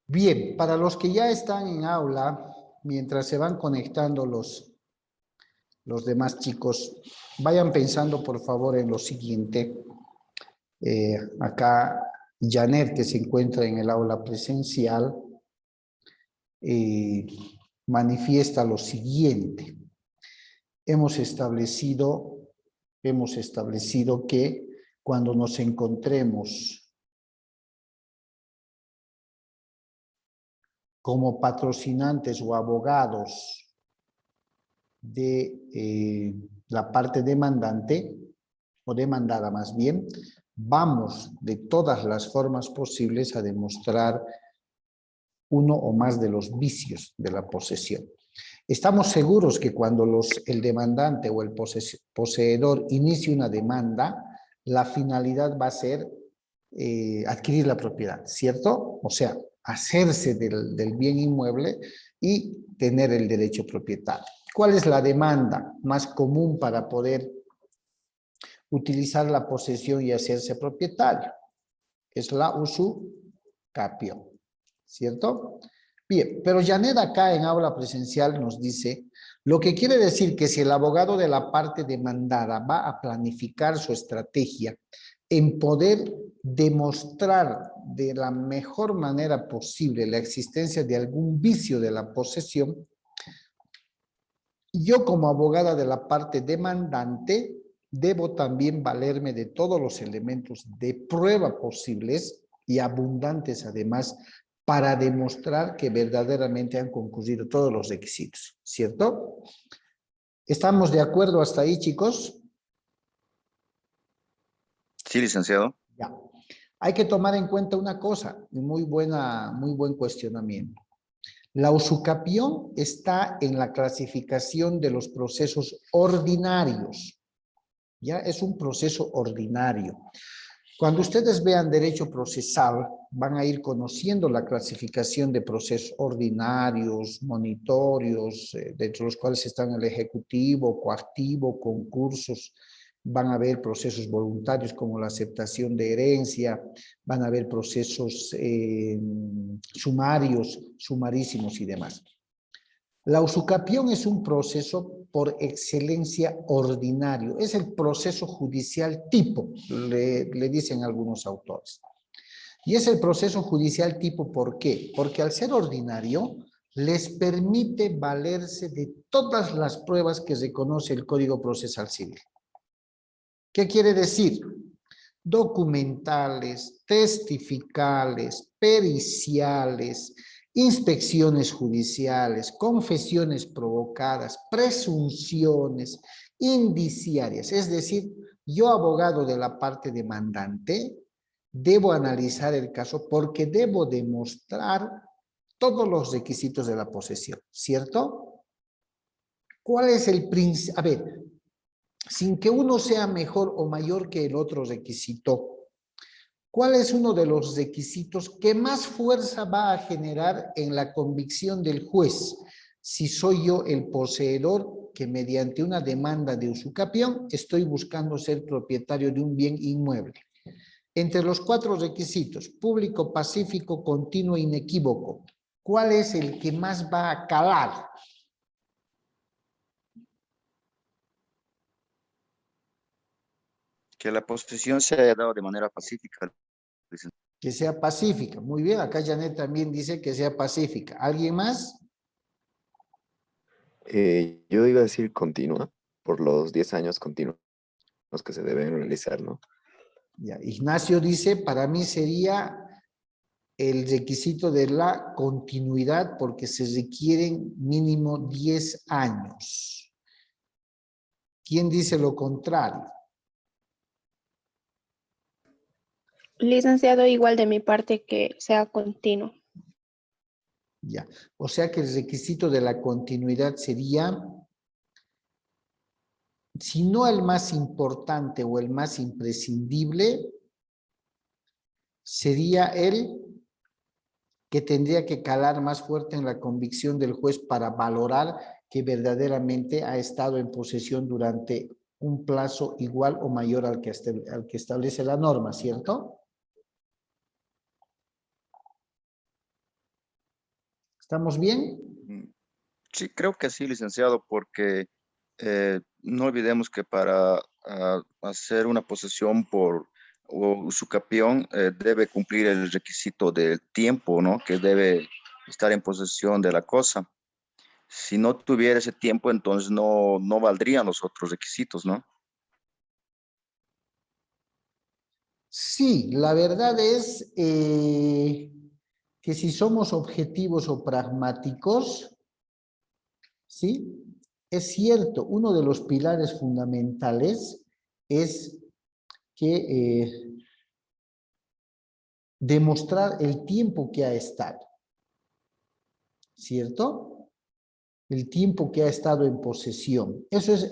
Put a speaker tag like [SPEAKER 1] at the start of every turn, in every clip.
[SPEAKER 1] Bien, para los que ya están en aula, mientras se van conectando los demás chicos, vayan pensando por favor en lo siguiente. Acá Janet, que se encuentra en el aula presencial, manifiesta lo siguiente. Hemos establecido que cuando nos encontremos como patrocinantes o abogados de la parte demandante, o demandada más bien, vamos de todas las formas posibles a demostrar uno o más de los vicios de la posesión. Estamos seguros que cuando el demandante o el poseedor inicie una demanda, la finalidad va a ser adquirir la propiedad, ¿cierto? O sea, hacerse del bien inmueble y tener el derecho propietario. ¿Cuál es la demanda más común para poder utilizar la posesión y hacerse propietario? Es la usucapión, ¿cierto? Bien, pero Janet acá en aula presencial nos dice, lo que quiere decir que si el abogado de la parte demandada va a planificar su estrategia en poder demostrar de la mejor manera posible la existencia de algún vicio de la posesión, yo como abogada de la parte demandante debo también valerme de todos los elementos de prueba posibles y abundantes además para demostrar que verdaderamente han concurrido todos los requisitos, ¿cierto? ¿Estamos de acuerdo hasta ahí, chicos?
[SPEAKER 2] Sí, licenciado.
[SPEAKER 1] Ya. Hay que tomar en cuenta una cosa, muy buen cuestionamiento. La usucapión está en la clasificación de los procesos ordinarios. Ya es un proceso ordinario. Cuando ustedes vean derecho procesal, van a ir conociendo la clasificación de procesos ordinarios, monitorios, dentro de los cuales están el ejecutivo, coactivo, concursos. Van a haber procesos voluntarios como la aceptación de herencia, van a haber procesos sumarios, sumarísimos y demás. La usucapión es un proceso por excelencia ordinario, es el proceso judicial tipo, le dicen algunos autores. Y es el proceso judicial tipo, ¿por qué? Porque al ser ordinario, les permite valerse de todas las pruebas que reconoce el Código Procesal Civil. ¿Qué quiere decir? Documentales, testificales, periciales, inspecciones judiciales, confesiones provocadas, presunciones, indiciarias. Es decir, yo, abogado de la parte demandante, debo analizar el caso porque debo demostrar todos los requisitos de la posesión, ¿cierto? ¿Cuál es el principio? A ver, sin que uno sea mejor o mayor que el otro requisito, ¿cuál es uno de los requisitos que más fuerza va a generar en la convicción del juez? Si soy yo el poseedor que mediante una demanda de usucapión estoy buscando ser propietario de un bien inmueble. Entre los 4 requisitos, público, pacífico, continuo, inequívoco, ¿cuál es el que más va a calar?
[SPEAKER 2] Que la posesión se haya dado de manera pacífica, licenciado.
[SPEAKER 1] Que sea pacífica. Muy bien, acá Janet también dice que sea pacífica. ¿Alguien más?
[SPEAKER 3] Yo iba a decir continua, por los 10 años continuos que se deben realizar, ¿no?
[SPEAKER 1] Ya, Ignacio dice, para mí sería el requisito de la continuidad porque se requieren mínimo 10 años. ¿Quién dice lo contrario?
[SPEAKER 4] Licenciado, igual de mi parte que sea continuo.
[SPEAKER 1] Ya. O sea que el requisito de la continuidad sería, si no el más importante o el más imprescindible, sería el que tendría que calar más fuerte en la convicción del juez para valorar que verdaderamente ha estado en posesión durante un plazo igual o mayor al que establece la norma, ¿cierto? ¿Estamos bien?
[SPEAKER 2] Sí, creo que sí, licenciado, porque no olvidemos que para hacer una posesión por usucapión debe cumplir el requisito del tiempo, ¿no? Que debe estar en posesión de la cosa. Si no tuviera ese tiempo, entonces no valdrían los otros requisitos, ¿no?
[SPEAKER 1] Sí, la verdad es que si somos objetivos o pragmáticos, ¿sí? Es cierto, uno de los pilares fundamentales es que demostrar el tiempo que ha estado, ¿cierto? El tiempo que ha estado en posesión. Eso es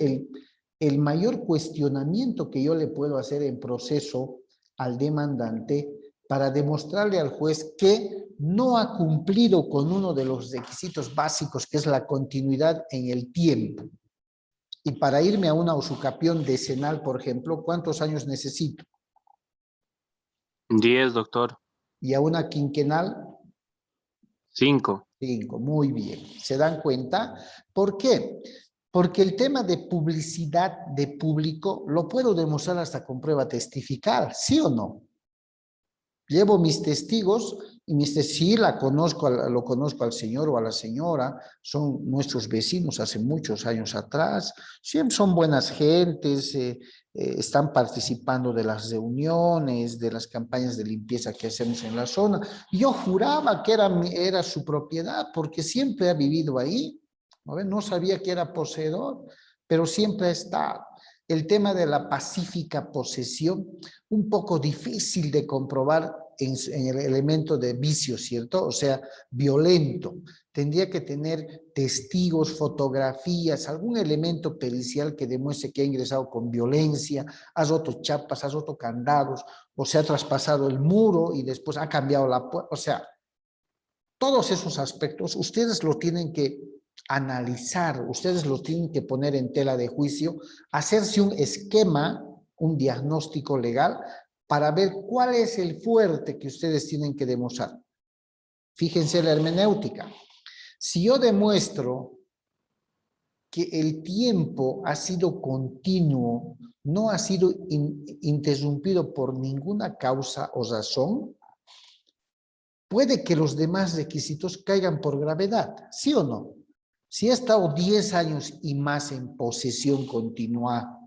[SPEAKER 1] el mayor cuestionamiento que yo le puedo hacer en proceso al demandante para demostrarle al juez que no ha cumplido con uno de los requisitos básicos, que es la continuidad en el tiempo. Y para irme a una usucapión decenal, por ejemplo, ¿cuántos años necesito?
[SPEAKER 5] 10, doctor.
[SPEAKER 1] Y a una quinquenal,
[SPEAKER 5] 5.
[SPEAKER 1] 5. Muy bien. ¿Se dan cuenta? ¿Por qué? Porque el tema de publicidad de público lo puedo demostrar hasta con prueba testifical, ¿sí o no? Llevo mis testigos y mis testigos, sí lo conozco al señor o a la señora, son nuestros vecinos hace muchos años atrás, siempre son buenas gentes, están participando de las reuniones, de las campañas de limpieza que hacemos en la zona. Yo juraba que era su propiedad porque siempre ha vivido ahí, no sabía que era poseedor, pero siempre ha estado. El tema de la pacífica posesión, un poco difícil de comprobar en el elemento de vicio, ¿cierto? O sea, violento. Tendría que tener testigos, fotografías, algún elemento pericial que demuestre que ha ingresado con violencia, ha roto chapas, ha roto candados, o se ha traspasado el muro y después ha cambiado la puerta. O sea, todos esos aspectos ustedes lo tienen que analizar, ustedes lo tienen que poner en tela de juicio, hacerse un esquema, un diagnóstico legal para ver cuál es el fuerte que ustedes tienen que demostrar. Fíjense la hermenéutica. Si yo demuestro que el tiempo ha sido continuo, no ha sido interrumpido por ninguna causa o razón, puede que los demás requisitos caigan por gravedad, ¿sí o no? Si ha estado 10 años y más en posesión continua,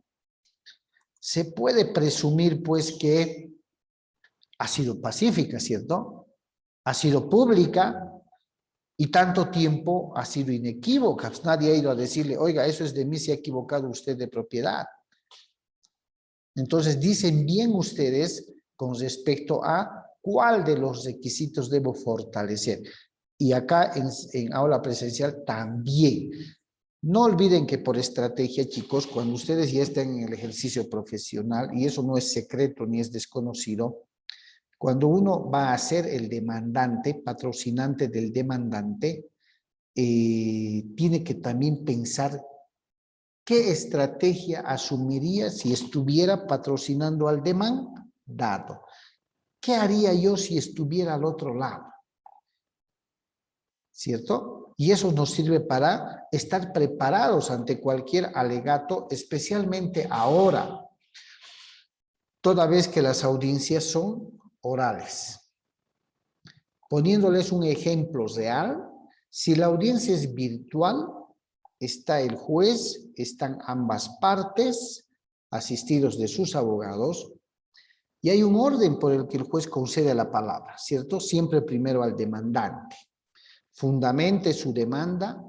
[SPEAKER 1] se puede presumir pues que ha sido pacífica, ¿cierto? Ha sido pública y tanto tiempo ha sido inequívoca. Nadie ha ido a decirle, oiga, eso es de mí, se ha equivocado usted de propiedad. Entonces dicen bien ustedes con respecto a cuál de los requisitos debo fortalecer. Y acá en aula presencial también. No olviden que por estrategia, chicos, cuando ustedes ya estén en el ejercicio profesional, y eso no es secreto ni es desconocido, cuando uno va a ser el demandante, patrocinante del demandante, tiene que también pensar qué estrategia asumiría si estuviera patrocinando al demandado. ¿Qué haría yo si estuviera al otro lado? ¿Cierto? Y eso nos sirve para estar preparados ante cualquier alegato, especialmente ahora, toda vez que las audiencias son orales. Poniéndoles un ejemplo real, si la audiencia es virtual, está el juez, están ambas partes, asistidos de sus abogados, y hay un orden por el que el juez concede la palabra, ¿cierto? Siempre primero al demandante. Fundamente su demanda,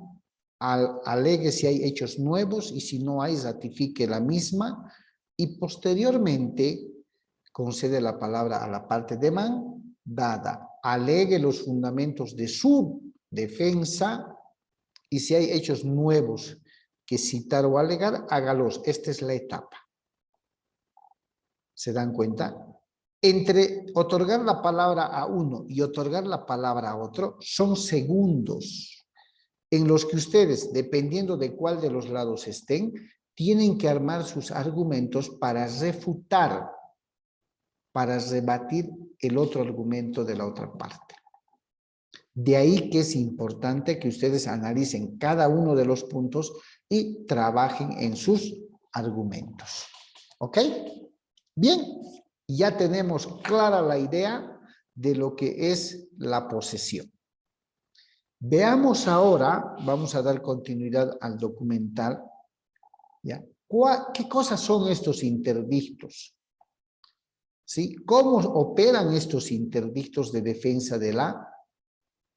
[SPEAKER 1] alegue si hay hechos nuevos y si no hay, ratifique la misma y posteriormente concede la palabra a la parte demandada, alegue los fundamentos de su defensa y si hay hechos nuevos que citar o alegar, hágalos. Esta es la etapa. ¿Se dan cuenta? Entre otorgar la palabra a uno y otorgar la palabra a otro son segundos en los que ustedes, dependiendo de cuál de los lados estén, tienen que armar sus argumentos para refutar, para rebatir el otro argumento de la otra parte. De ahí que es importante que ustedes analicen cada uno de los puntos y trabajen en sus argumentos. ¿Ok? Bien, ya tenemos clara la idea de lo que es la posesión. Veamos ahora, vamos a dar continuidad al documental, ¿ya? ¿Qué cosas son estos interdictos? ¿Sí? ¿Cómo operan estos interdictos de defensa de la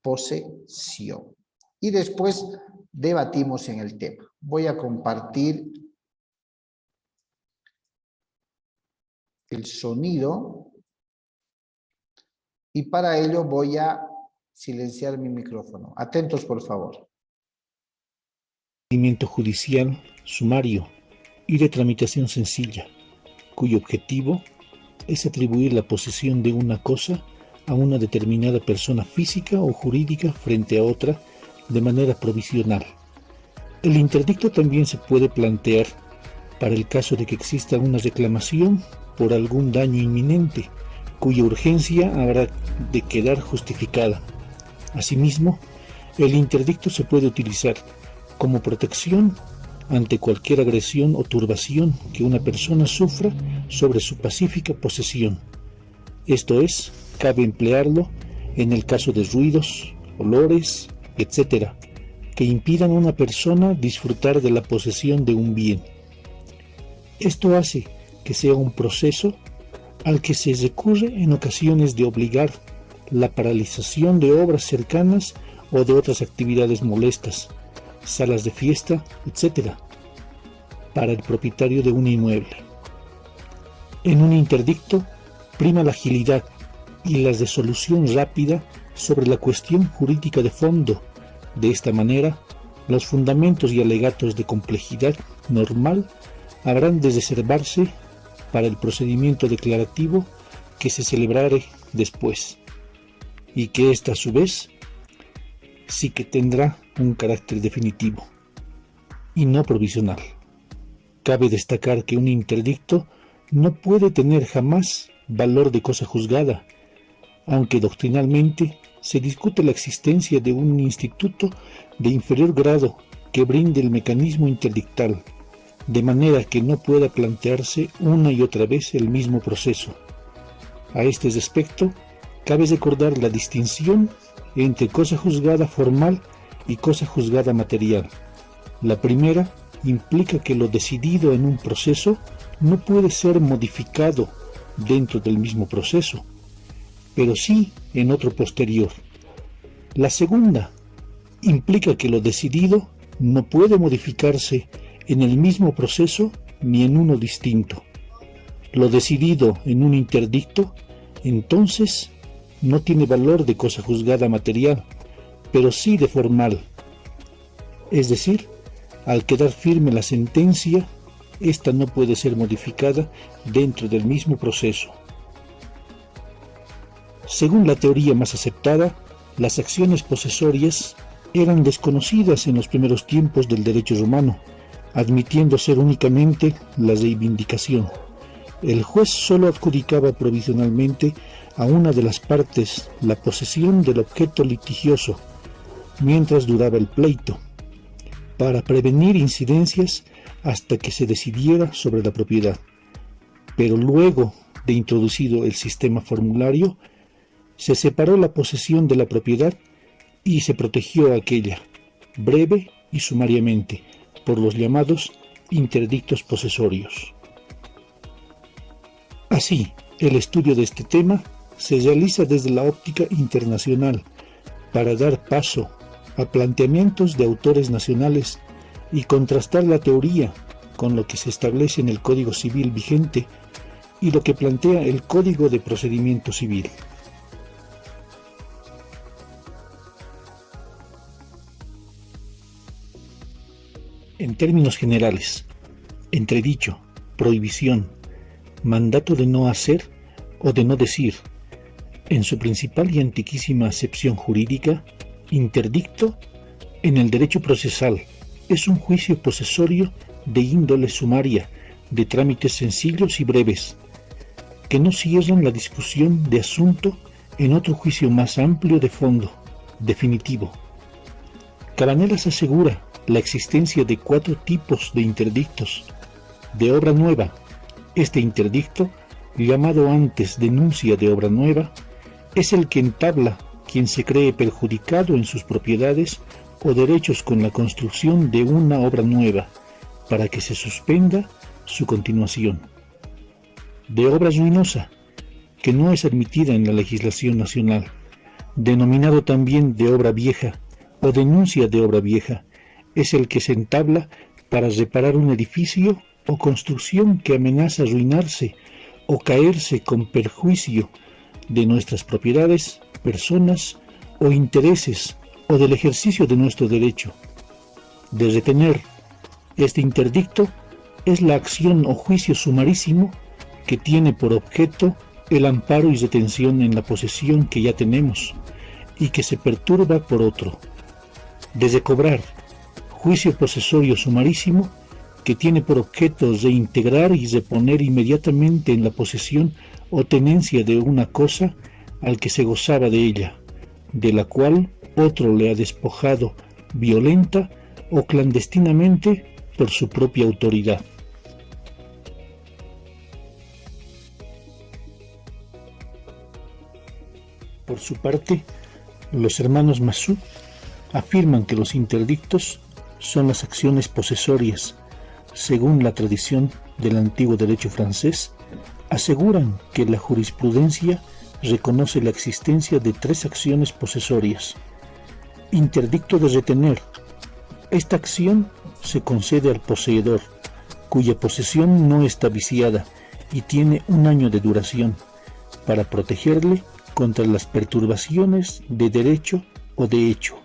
[SPEAKER 1] posesión? Y después debatimos en el tema. Voy a compartir el sonido y para ello voy a silenciar mi micrófono. Atentos, por favor.
[SPEAKER 6] Procedimiento judicial sumario y de tramitación sencilla, cuyo objetivo es atribuir la posesión de una cosa a una determinada persona física o jurídica frente a otra de manera provisional. El interdicto también se puede plantear para el caso de que exista una reclamación por algún daño inminente, cuya urgencia habrá de quedar justificada. Asimismo, el interdicto se puede utilizar como protección ante cualquier agresión o turbación que una persona sufra sobre su pacífica posesión. Esto es, cabe emplearlo en el caso de ruidos, olores, etc., que impidan a una persona disfrutar de la posesión de un bien. Esto hace que sea un proceso al que se recurre en ocasiones de obligar la paralización de obras cercanas o de otras actividades molestas, salas de fiesta, etc., para el propietario de un inmueble. En un interdicto prima la agilidad y la resolución rápida sobre la cuestión jurídica de fondo. De esta manera, los fundamentos y alegatos de complejidad normal habrán de reservarse para el procedimiento declarativo que se celebrare después, y que ésta a su vez sí que tendrá un carácter definitivo y no provisional. Cabe destacar que un interdicto no puede tener jamás valor de cosa juzgada, aunque doctrinalmente se discute la existencia de un instituto de inferior grado que brinde el mecanismo interdictal, de manera que no pueda plantearse una y otra vez el mismo proceso. A este respecto, cabe recordar la distinción entre cosa juzgada formal y cosa juzgada material. La primera implica que lo decidido en un proceso no puede ser modificado dentro del mismo proceso, pero sí en otro posterior. La segunda implica que lo decidido no puede modificarse en el mismo proceso ni en uno distinto. Lo decidido en un interdicto, entonces, no tiene valor de cosa juzgada material, pero sí de formal. Es decir, al quedar firme la sentencia, ésta no puede ser modificada dentro del mismo proceso. Según la teoría más aceptada, las acciones posesorias eran desconocidas en los primeros tiempos del derecho romano, admitiendo ser únicamente la reivindicación. El juez solo adjudicaba provisionalmente a una de las partes la posesión del objeto litigioso, mientras duraba el pleito, para prevenir incidencias hasta que se decidiera sobre la propiedad. Pero luego de introducido el sistema formulario, se separó la posesión de la propiedad y se protegió aquella, breve y sumariamente, por los llamados interdictos posesorios. Así, el estudio de este tema se realiza desde la óptica internacional para dar paso a planteamientos de autores nacionales y contrastar la teoría con lo que se establece en el Código Civil vigente y lo que plantea el Código de Procedimiento Civil. En términos generales, entredicho, prohibición, mandato de no hacer o de no decir, en su principal y antiquísima acepción jurídica, interdicto, en el derecho procesal, es un juicio posesorio de índole sumaria, de trámites sencillos y breves, que no cierran la discusión de asunto en otro juicio más amplio de fondo, definitivo. Cabanelas asegura la existencia de 4 tipos de interdictos. De obra nueva, este interdicto, llamado antes denuncia de obra nueva, es el que entabla quien se cree perjudicado en sus propiedades o derechos con la construcción de una obra nueva, para que se suspenda su continuación. De obra ruinosa, que no es admitida en la legislación nacional, denominado también de obra vieja o denuncia de obra vieja, es el que se entabla para reparar un edificio o construcción que amenaza arruinarse o caerse con perjuicio de nuestras propiedades, personas o intereses o del ejercicio de nuestro derecho. De retener, este interdicto es la acción o juicio sumarísimo que tiene por objeto el amparo y retención en la posesión que ya tenemos y que se perturba por otro. De recobrar, juicio posesorio sumarísimo que tiene por objeto reintegrar y reponer inmediatamente en la posesión o tenencia de una cosa al que se gozaba de ella, de la cual otro le ha despojado violenta o clandestinamente por su propia autoridad. Por su parte, los hermanos Massou afirman que los interdictos son las acciones posesorias. Según la tradición del antiguo derecho francés, aseguran que la jurisprudencia reconoce la existencia de 3 acciones posesorias. Interdicto de retener. Esta acción se concede al poseedor, cuya posesión no está viciada y tiene 1 año de duración, para protegerle contra las perturbaciones de derecho o de hecho.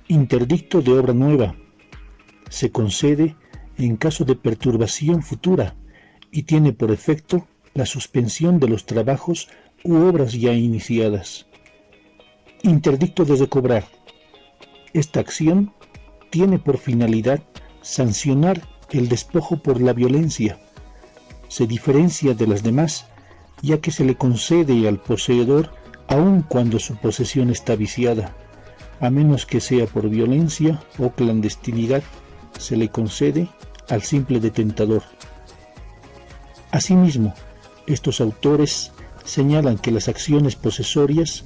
[SPEAKER 6] Interdicto de obra nueva. Se concede en caso de perturbación futura y tiene por efecto la suspensión de los trabajos u obras ya iniciadas. Interdicto de recobrar. Esta acción tiene por finalidad sancionar el despojo por la violencia. Se diferencia de las demás, ya que se le concede al poseedor aun cuando su posesión está viciada, a menos que sea por violencia o clandestinidad, se le concede al simple detentador. Asimismo, estos autores señalan que las acciones posesorias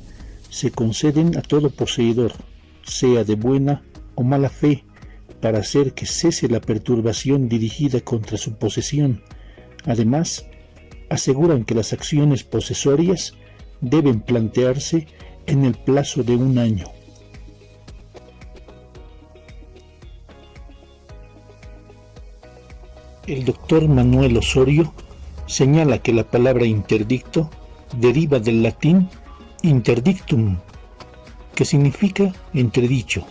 [SPEAKER 6] se conceden a todo poseedor, sea de buena o mala fe, para hacer que cese la perturbación dirigida contra su posesión. Además, aseguran que las acciones posesorias deben plantearse en el plazo de 1 año. El doctor Manuel Osorio señala que la palabra interdicto deriva del latín interdictum, que significa entredicho.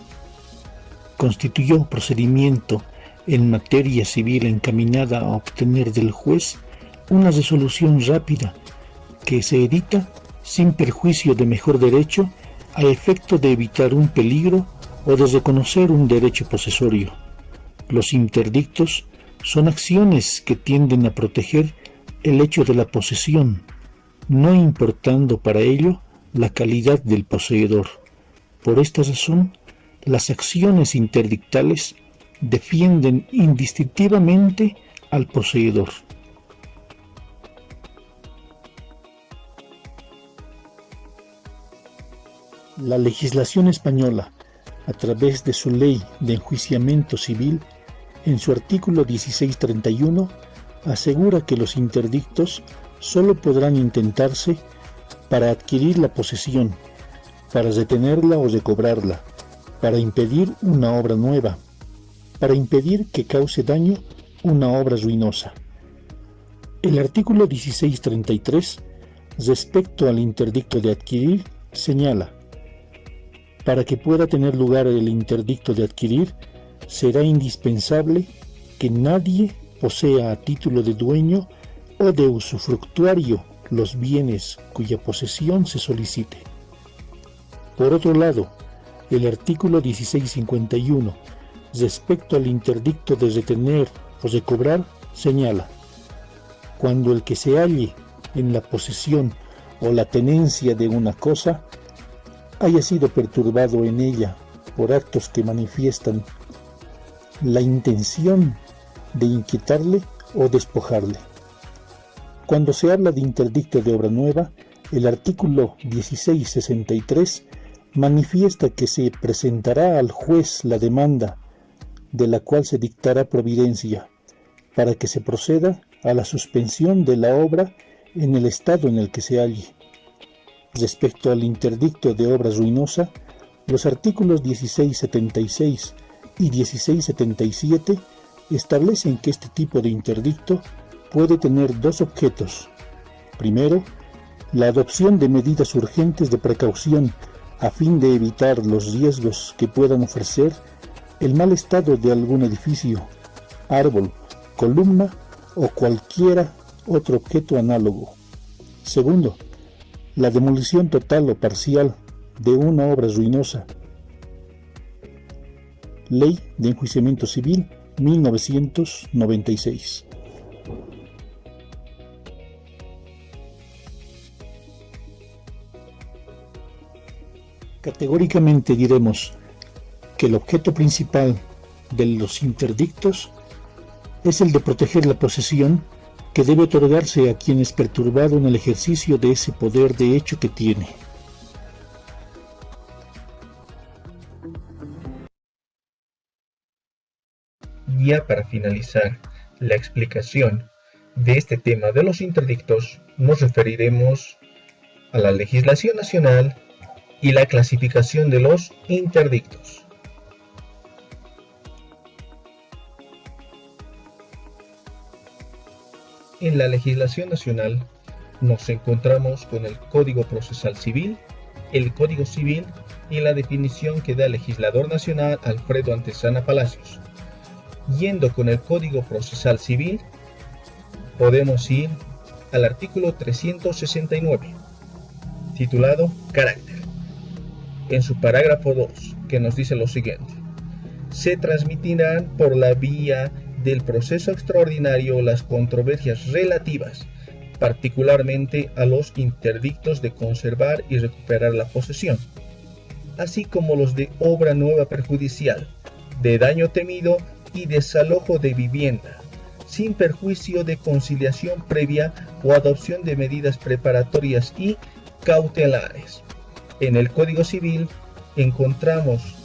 [SPEAKER 6] Constituyó procedimiento en materia civil encaminada a obtener del juez una resolución rápida que se edita sin perjuicio de mejor derecho a efecto de evitar un peligro o de reconocer un derecho posesorio. Los interdictos son acciones que tienden a proteger el hecho de la posesión, no importando para ello la calidad del poseedor. Por esta razón, las acciones interdictales defienden indistintivamente al poseedor. La legislación española, a través de su ley de enjuiciamiento civil, en su artículo 1631, asegura que los interdictos solo podrán intentarse para adquirir la posesión, para retenerla o recobrarla, para impedir una obra nueva, para impedir que cause daño una obra ruinosa. El artículo 1633, respecto al interdicto de adquirir, señala: para que pueda tener lugar el interdicto de adquirir, será indispensable que nadie posea a título de dueño o de usufructuario los bienes cuya posesión se solicite. Por otro lado, el artículo 1651, respecto al interdicto de retener o recobrar, señala: cuando el que se halle en la posesión o la tenencia de una cosa haya sido perturbado en ella por actos que manifiestan la intención de inquietarle o despojarle. Cuando se habla de interdicto de obra nueva, el artículo 1663 manifiesta que se presentará al juez la demanda, de la cual se dictará providencia, para que se proceda a la suspensión de la obra en el estado en el que se halle. Respecto al interdicto de obra ruinosa, los artículos 1676 y 1677 establecen que este tipo de interdicto puede tener dos objetos. Primero, la adopción de medidas urgentes de precaución a fin de evitar los riesgos que puedan ofrecer el mal estado de algún edificio, árbol, columna o cualquiera otro objeto análogo. Segundo, la demolición total o parcial de una obra ruinosa. Ley de Enjuiciamiento Civil, 1996. Categóricamente diremos que el objeto principal de los interdictos es el de proteger la posesión que debe otorgarse a quien es perturbado en el ejercicio de ese poder de hecho que tiene.
[SPEAKER 7] Ya para finalizar la explicación de este tema de los interdictos, nos referiremos a la legislación nacional y la clasificación de los interdictos. En la legislación nacional nos encontramos con el Código Procesal Civil, el Código Civil y la definición que da el legislador nacional Alfredo Antezana Palacios. Yendo con el Código Procesal Civil, podemos ir al artículo 369, titulado Carácter. En su parágrafo 2, que nos dice lo siguiente: se transmitirán por la vía del proceso extraordinario las controversias relativas, particularmente a los interdictos de conservar y recuperar la posesión, así como los de obra nueva perjudicial, de daño temido y desalojo de vivienda, sin perjuicio de conciliación previa o adopción de medidas preparatorias y cautelares. En el Código Civil encontramos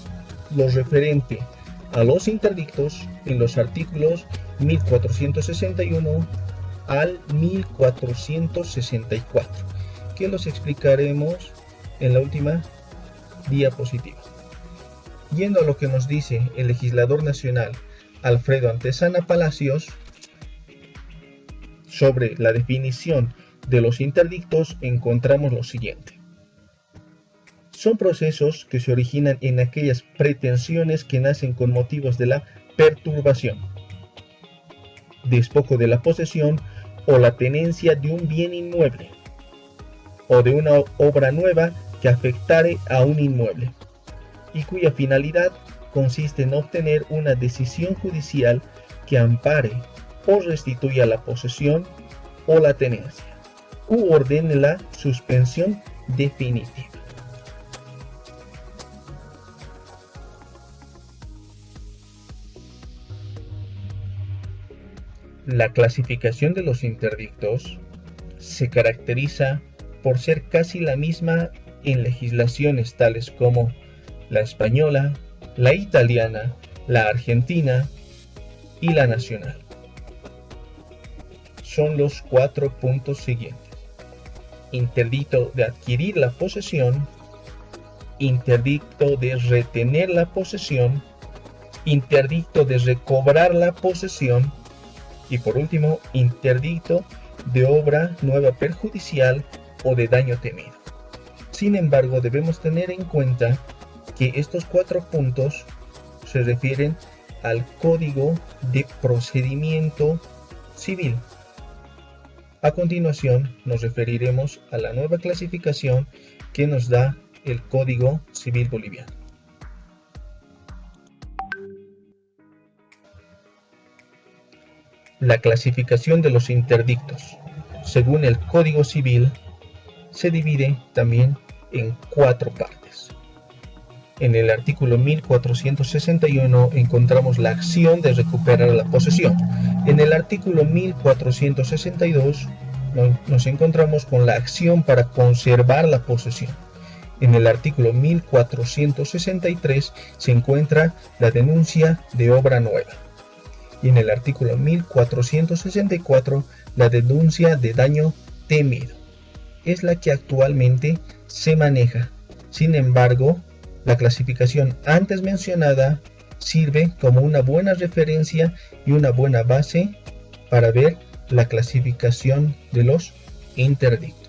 [SPEAKER 7] lo referente a los interdictos en los artículos 1461 al 1464, que los explicaremos en la última diapositiva. Yendo a lo que nos dice el legislador nacional Alfredo Antezana Palacios sobre la definición de los interdictos, encontramos lo siguiente: son procesos que se originan en aquellas pretensiones que nacen con motivos de la perturbación, despojo de la posesión o la tenencia de un bien inmueble o de una obra nueva que afectare a un inmueble y cuya finalidad consiste en obtener una decisión judicial que ampare o restituya la posesión o la tenencia u ordene la suspensión definitiva. La clasificación de los interdictos se caracteriza por ser casi la misma en legislaciones tales como la española, la italiana, la argentina y la nacional. Son los 4 puntos siguientes: interdicto de adquirir la posesión, interdicto de retener la posesión, interdicto de recobrar la posesión y por último, interdicto de obra nueva perjudicial o de daño temido. Sin embargo, debemos tener en cuenta que estos 4 puntos se refieren al Código de Procedimiento Civil. A continuación, nos referiremos a la nueva clasificación que nos da el Código Civil Boliviano. La clasificación de los interdictos, según el Código Civil, se divide también en 4 partes. En el artículo 1461 encontramos la acción de recuperar la posesión. En el artículo 1462 nos encontramos con la acción para conservar la posesión. En el artículo 1463 se encuentra la denuncia de obra nueva. Y en el artículo 1464 la denuncia de daño temido. Es la que actualmente se maneja. Sin embargo, la clasificación antes mencionada sirve como una buena referencia y una buena base para ver la clasificación de los interdictos.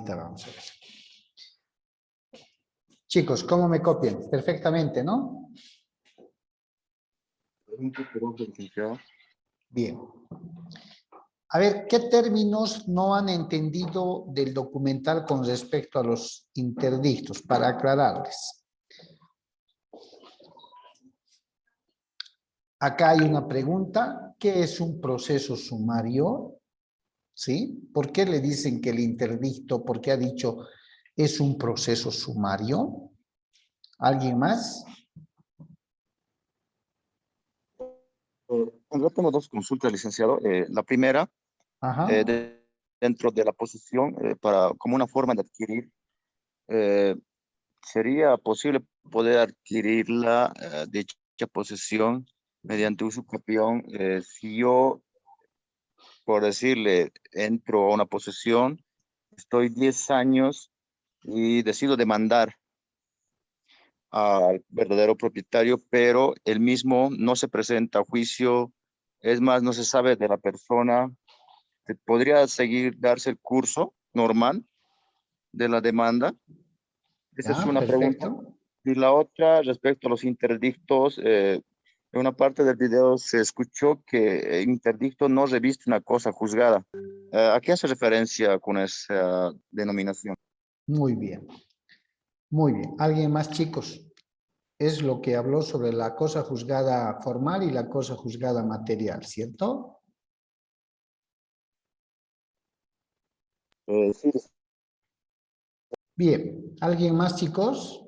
[SPEAKER 1] Vamos a ver. Chicos, ¿cómo me copian? Perfectamente, ¿no? Bien. A ver, ¿qué términos no han entendido del documental con respecto a los interdictos? Para aclararles. Acá hay una pregunta. ¿Qué es un proceso sumario? ¿Sí? ¿Por qué le dicen que el interdicto, por qué ha dicho es un proceso sumario? ¿Alguien más?
[SPEAKER 2] Yo tengo 2 consultas, licenciado. La primera,
[SPEAKER 1] Ajá.
[SPEAKER 2] dentro de la posesión, como una forma de adquirir, ¿sería posible poder adquirir dicha posesión mediante uso capión? Si yo, por decirle, entro a una posesión, estoy 10 años y decido demandar al verdadero propietario, pero el mismo no se presenta a juicio, es más, no se sabe de la persona. ¿Podría darse el curso normal de la demanda? Esa es una pregunta.
[SPEAKER 1] Perfecto.
[SPEAKER 2] Y la otra, respecto a los interdictos, en una parte del video se escuchó que interdicto no reviste una cosa juzgada. ¿A qué hace referencia con esa denominación?
[SPEAKER 1] Muy bien. Muy bien. ¿Alguien más, chicos? Es lo que habló sobre la cosa juzgada formal y la cosa juzgada material, ¿cierto?
[SPEAKER 2] Sí.
[SPEAKER 1] Bien. ¿Alguien más, chicos?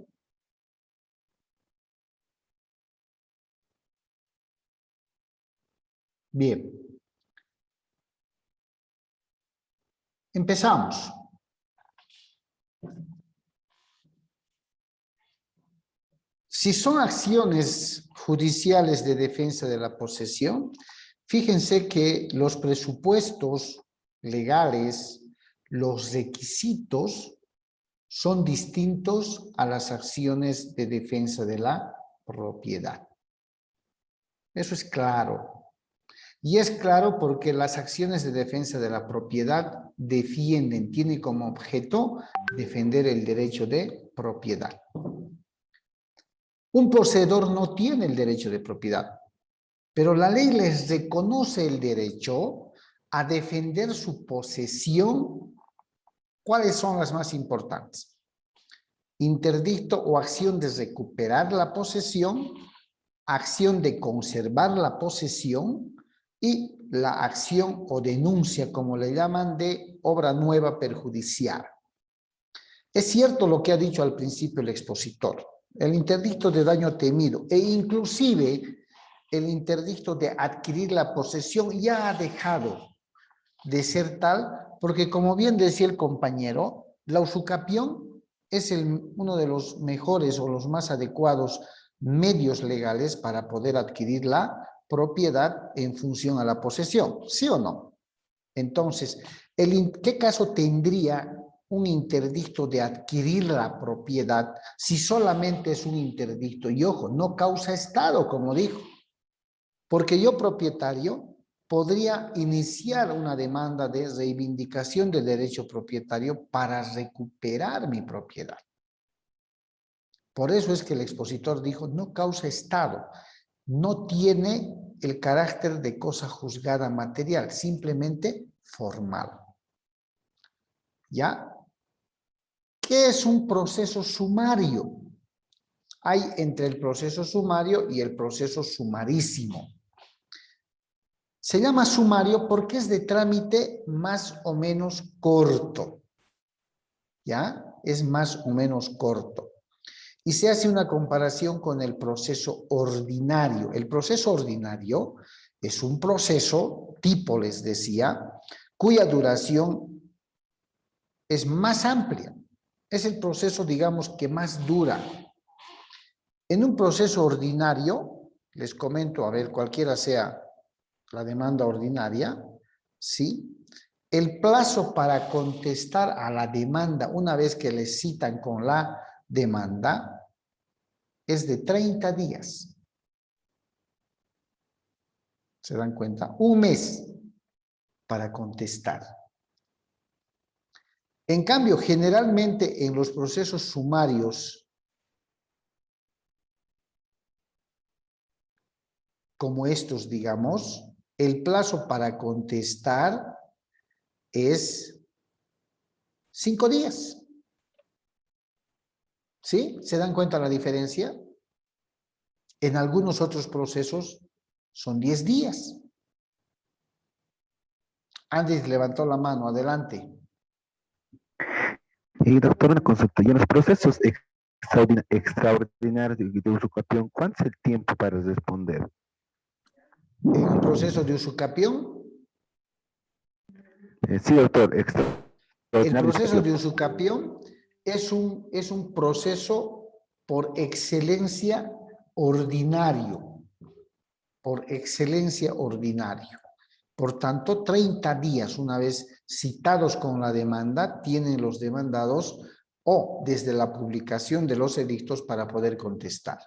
[SPEAKER 1] Bien. Empezamos. Si son acciones judiciales de defensa de la posesión, fíjense que los presupuestos legales, los requisitos son distintos a las acciones de defensa de la propiedad. Eso es claro. Y es claro porque las acciones de defensa de la propiedad tienen como objeto defender el derecho de propiedad. Un poseedor no tiene el derecho de propiedad, pero la ley les reconoce el derecho a defender su posesión. ¿Cuáles son las más importantes? Interdicto o acción de recuperar la posesión, acción de conservar la posesión y la acción o denuncia, como le llaman, de obra nueva perjudicial. Es cierto lo que ha dicho al principio el expositor. El interdicto de daño temido e inclusive el interdicto de adquirir la posesión ya ha dejado de ser tal, porque como bien decía el compañero, La usucapión es uno de los mejores o los más adecuados medios legales para poder adquirir la propiedad en función a la posesión, ¿sí o no? Entonces, ¿qué caso tendría un interdicto de adquirir la propiedad si solamente es un interdicto? Y ojo, no causa estado, como dijo. Porque yo, propietario, podría iniciar una demanda de reivindicación del derecho propietario para recuperar mi propiedad. Por eso es que el expositor dijo, no causa estado, no tiene el carácter de cosa juzgada material, simplemente formal. ¿Ya? ¿Qué es un proceso sumario? Hay entre el proceso sumario y el proceso sumarísimo. Se llama sumario porque es de trámite más o menos corto. ¿Ya? Es más o menos corto. Y se hace una comparación con el proceso ordinario. El proceso ordinario es un proceso, tipo les decía, cuya duración es más amplia. Es el proceso, digamos, que más dura. En un proceso ordinario, les comento, a ver, cualquiera sea la demanda ordinaria, ¿sí? El plazo para contestar a la demanda una vez que les citan con la demanda es de 30 días. ¿Se dan cuenta? Un mes para contestar. En cambio, generalmente en los procesos sumarios, como estos, digamos, el plazo para contestar es 5 días. ¿Sí? ¿Se dan cuenta la diferencia? En algunos otros procesos son 10 días. Andrés levantó la mano, adelante.
[SPEAKER 8] Y doctor, una consulta. Y en los procesos extraordinarios de usucapión, ¿cuánto es el tiempo para responder?
[SPEAKER 1] En un proceso de usucapión,
[SPEAKER 8] Sí, doctor.
[SPEAKER 1] el proceso de usucapión es un proceso por excelencia ordinario. Por excelencia ordinario. Por tanto, 30 días, una vez citados con la demanda, tienen los demandados o desde la publicación de los edictos para poder contestar.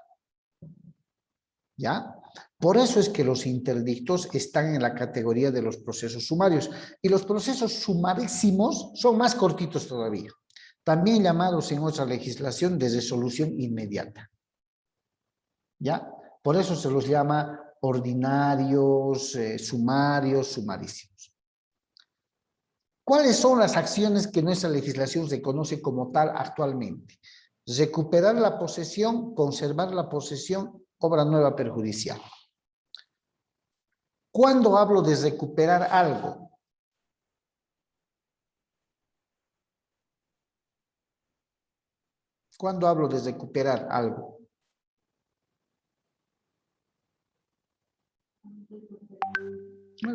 [SPEAKER 1] ¿Ya? Por eso es que los interdictos están en la categoría de los procesos sumarios. Y los procesos sumarísimos son más cortitos todavía. También llamados en otra legislación de resolución inmediata. ¿Ya? Por eso se los llama ordinarios, sumarios, sumarísimos. ¿Cuáles son las acciones que nuestra legislación reconoce como tal actualmente? Recuperar la posesión, conservar la posesión, obra nueva perjudicial. ¿Cuándo hablo de recuperar algo? ¿Cuándo hablo de recuperar algo?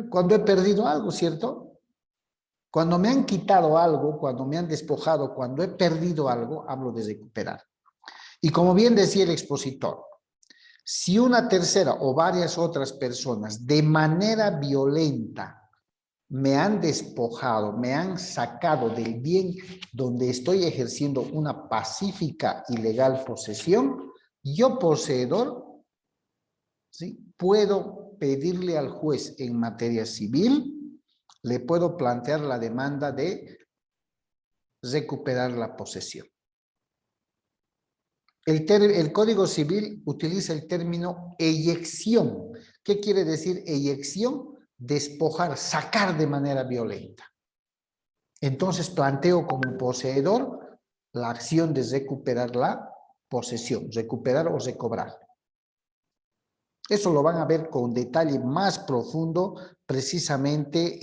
[SPEAKER 1] Cuando he perdido algo, ¿cierto? Cuando me han quitado algo, cuando me han despojado, cuando he perdido algo, hablo de recuperar. Y como bien decía el expositor, si una tercera o varias otras personas de manera violenta me han despojado, me han sacado del bien donde estoy ejerciendo una pacífica y legal posesión, yo poseedor, ¿sí?, puedo pedirle al juez en materia civil, le puedo plantear la demanda de recuperar la posesión. El Código Civil utiliza el término eyección. ¿Qué quiere decir eyección? Despojar, sacar de manera violenta. Entonces planteo como poseedor la acción de recuperar la posesión, recuperar o recobrar. Eso lo van a ver con detalle más profundo precisamente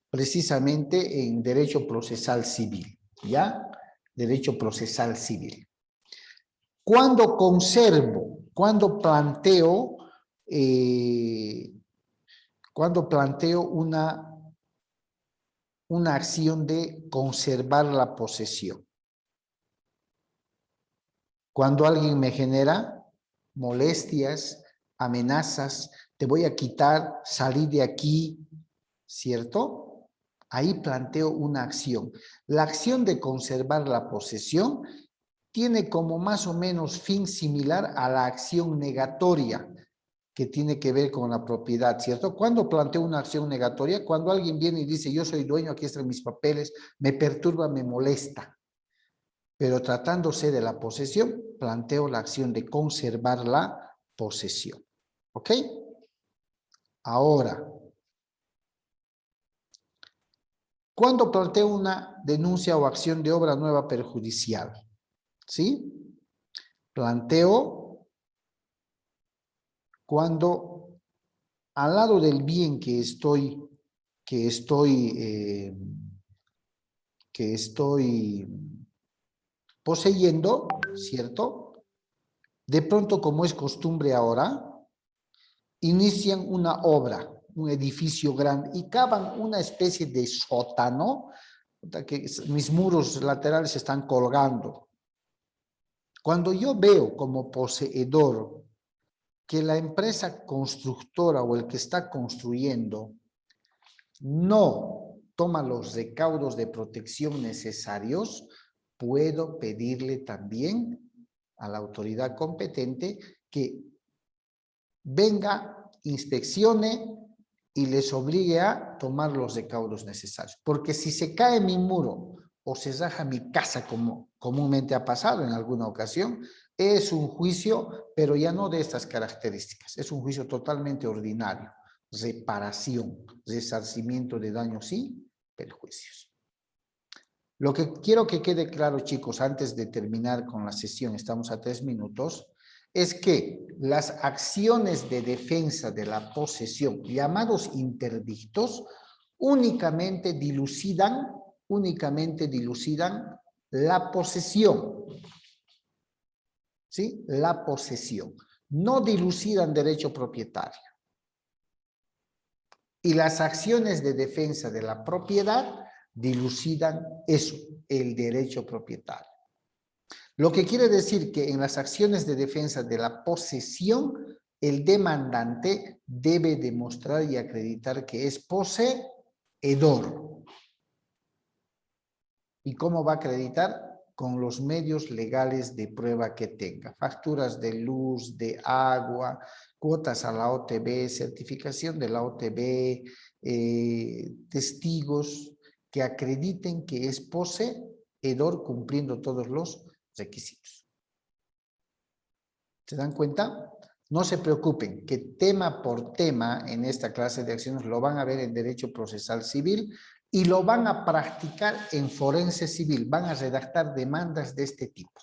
[SPEAKER 1] precisamente en derecho procesal civil, ¿ya? Derecho procesal civil. Cuando conservo, cuando planteo Cuando planteo una acción de conservar la posesión. Cuando alguien me genera molestias, amenazas, te voy a quitar, salir de aquí, ¿cierto? Ahí planteo una acción. La acción de conservar la posesión tiene como más o menos fin similar a la acción negatoria, que tiene que ver con la propiedad, ¿cierto? ¿Cuándo planteo una acción negatoria? Cuando alguien viene y dice, yo soy dueño, aquí están mis papeles, me perturba, me molesta. Pero tratándose de la posesión, planteo la acción de conservar la posesión. ¿Ok? Ahora, ¿cuándo planteo una denuncia o acción de obra nueva perjudicial? ¿Sí? Planteo cuando al lado del bien que estoy poseyendo, ¿cierto? De pronto, como es costumbre ahora, inician una obra, un edificio grande y cavan una especie de sótano, que mis muros laterales están colgando. Cuando yo veo como poseedor que la empresa constructora o el que está construyendo no toma los recaudos de protección necesarios, puedo pedirle también a la autoridad competente que venga, inspeccione y les obligue a tomar los recaudos necesarios. Porque si se cae mi muro o se raja mi casa, como comúnmente ha pasado en alguna ocasión, es un juicio, pero ya no de estas características, es un juicio totalmente ordinario. Reparación, resarcimiento de daños y perjuicios. Lo que quiero que quede claro, chicos, antes de terminar con la sesión, estamos a 3 minutos, es que las acciones de defensa de la posesión, llamados interdictos, únicamente dilucidan la posesión. ¿Sí? La posesión. No dilucidan derecho propietario. Y las acciones de defensa de la propiedad dilucidan eso, el derecho propietario. Lo que quiere decir que en las acciones de defensa de la posesión, el demandante debe demostrar y acreditar que es poseedor. ¿Y cómo va a acreditar? Con los medios legales de prueba que tenga. Facturas de luz, de agua, cuotas a la OTB, certificación de la OTB, testigos que acrediten que es poseedor cumpliendo todos los requisitos. ¿Se dan cuenta? No se preocupen, que tema por tema en esta clase de acciones lo van a ver en Derecho Procesal Civil y lo van a practicar en Forense Civil. Van a redactar demandas de este tipo,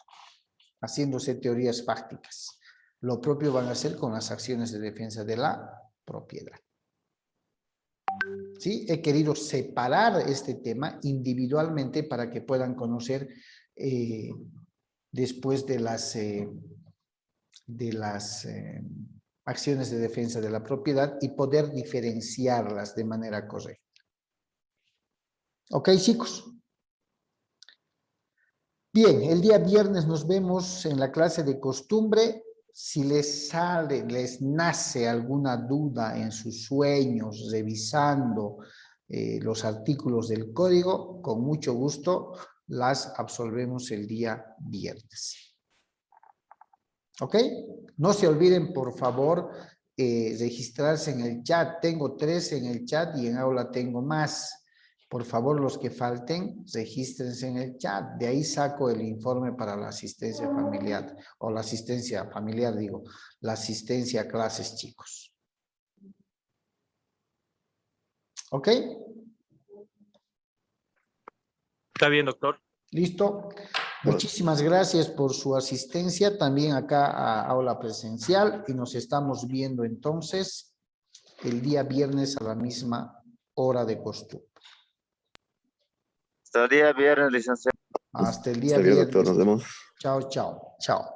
[SPEAKER 1] haciéndose teorías fácticas. Lo propio van a hacer con las acciones de defensa de la propiedad. ¿Sí? He querido separar este tema individualmente para que puedan conocer después de las acciones de defensa de la propiedad y poder diferenciarlas de manera correcta. ¿Ok, chicos? Bien, el día viernes nos vemos en la clase de costumbre. Si les nace alguna duda en sus sueños, revisando los artículos del código, con mucho gusto las absolvemos el día viernes. ¿Ok? No se olviden, por favor, registrarse en el chat. Tengo 3 en el chat y en aula tengo más. Por favor, los que falten, regístrense en el chat. De ahí saco el informe para la asistencia familiar. O la asistencia familiar, digo. La asistencia a clases, chicos. ¿Ok?
[SPEAKER 5] Está bien, doctor.
[SPEAKER 1] ¿Listo? Muchísimas gracias por su asistencia también acá a aula presencial y nos estamos viendo entonces el día viernes a la misma hora de costumbre.
[SPEAKER 2] Hasta el día viernes, licenciado.
[SPEAKER 1] Hasta el día
[SPEAKER 3] Está bien,
[SPEAKER 1] viernes.
[SPEAKER 3] doctor, nos vemos.
[SPEAKER 1] Chao, chao, chao.